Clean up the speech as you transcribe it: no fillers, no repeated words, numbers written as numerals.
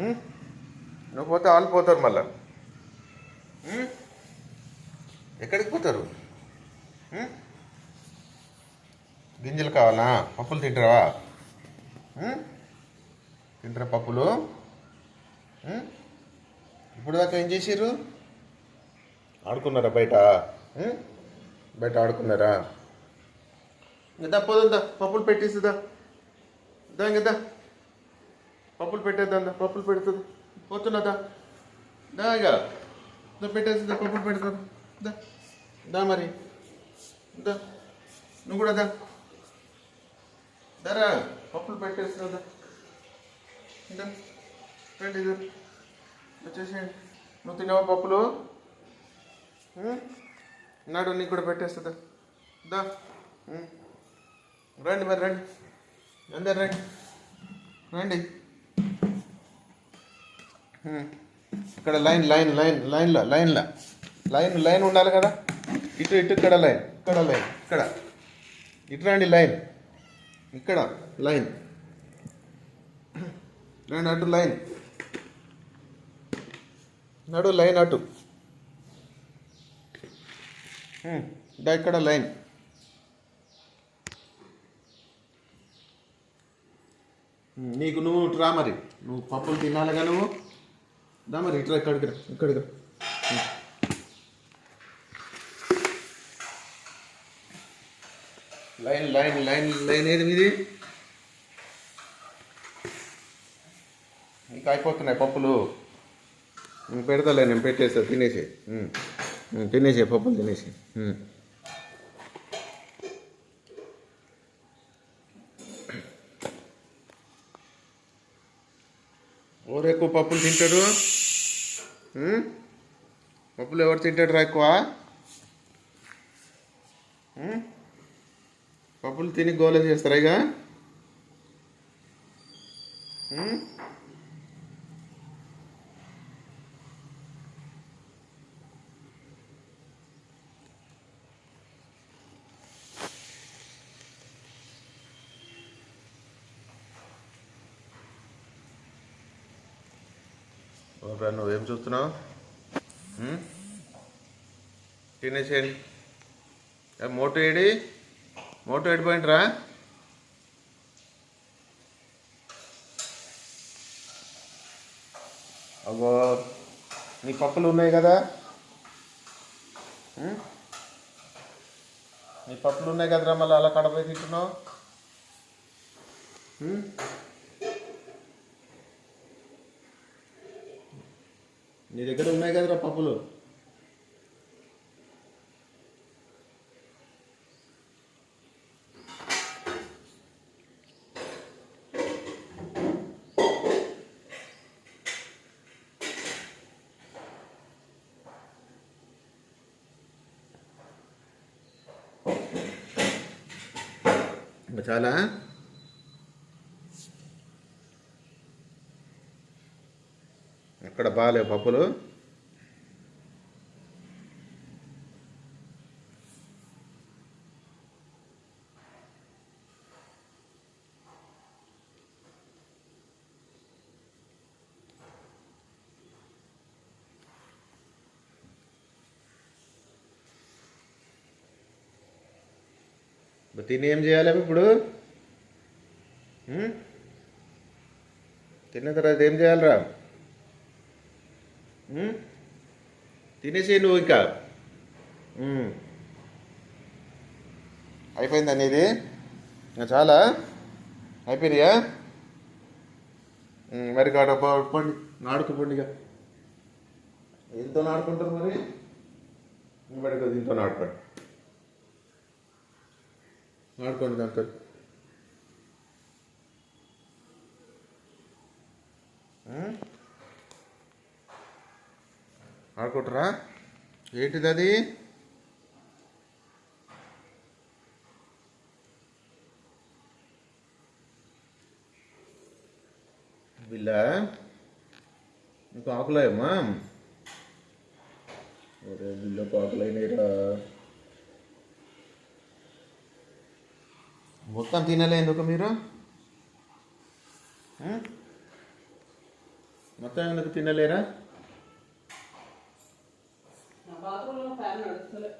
ఉం? నువ్వు పోతే వాళ్ళు పోతారు మళ్ళా. ఉం? ఎక్కడికి పోతారు? ఉం? గింజలు కావాలా? పప్పులు తింటారా? ఉం? తింటారా పప్పులు? ఉం? ఇప్పుడు దాకా ఏం చేసిర్రు? ఆడుకున్నారా బయట? ఉం? బయట ఆడుకున్నారా? ఇంకా పోదా పప్పులు పెట్టేస్తుందా? దా ఇంకా పప్పులు పెట్టేద్దా? పప్పులు పెడుతుంది. పోతున్నదా? దా ఇక పెట్టేస్తుందా? పప్పులు పెడుతుంది. దా దా మరి దా, నువ్వు కూడా దారా పప్పులు పెట్టేస్తుందా? ఇంకా రండి వచ్చేసేయండి. నువ్వు తిన్నావా పప్పులు? నాడు నీకు కూడా పెట్టేస్తుందా? దా రండి మరి, రండి అందరు రండి, రండి. ఇక్కడ లైన్ లైన్ లైన్ లైన్లో లైన్లో లైన్ లైన్ ఉండాలి కదా. ఇటు ఇటు ఇక్కడ లైన్, ఇక్కడ లైన్, ఇక్కడ ఇటు రండి లైన్, ఇక్కడ లైన్ రండి, అటు లైన్, నడు లైన్ అటు ఇక్కడ లైన్. నీకు నువ్వు రా మరి, నువ్వు పప్పులు తినాలిగా నువ్వు. దా మరి ఇట్లా ఇక్కడికి రా, ఇక్కడికి రా. లైన్ లైన్ లైన్ లైన్ ఏది మీది? ఇంకా అయిపోతున్నాయి పప్పులు. పెడతాలే, నేను పెట్టేస్తా. తినేసే తినేసే పప్పులు తినేసే. ఎవరు ఎక్కువ పప్పులు తింటారు? పప్పులు ఎవరు తింటాడు రా ఎక్కువ? పప్పులు తిని గోల చేస్తారా ఇక? నువ్వేం చూస్తున్నావు? తినేసేయండి. మోటో ఏడి? మోటో ఎడిపోయింట్రా? అగో నీ పప్పులు ఉన్నాయి కదా, నీ పప్పులు ఉన్నాయి కదరా, మళ్ళీ అలా కడపోయి తింటున్నావు. నీ దగ్గర ఉన్నాయి కదరా పప్పులు. చాలా అక్కడ బాగాలేవు పప్పులు. తిని ఏం చేయాలి ఇప్పుడు? తిన్న తర్వాత ఏం చేయాలరా? తినేసి నువ్వు ఇంకా అయిపోయిందా నీది? చాలా అయిపోయినాయా? మరి కాడ పండి నాడుకుపోండిగా. ఎంతో నాడుకుంటారు మరి, బడిగా దీంతో నాడుకోండి, ఆడుకోండి దాంతో. ఆడుకుంటారా? ఏంటిది అది? బిల్ల నీకు ఆకులాయమ్మా? ఒరే బిల్లకు ఆకులైనరా, మొత్తం తినలే ఎందుకు మీరు? మొత్తం ఎందుకు తినలేరా? నా బాత్రూంలో ఫ్యాన్ నడుస్తలే.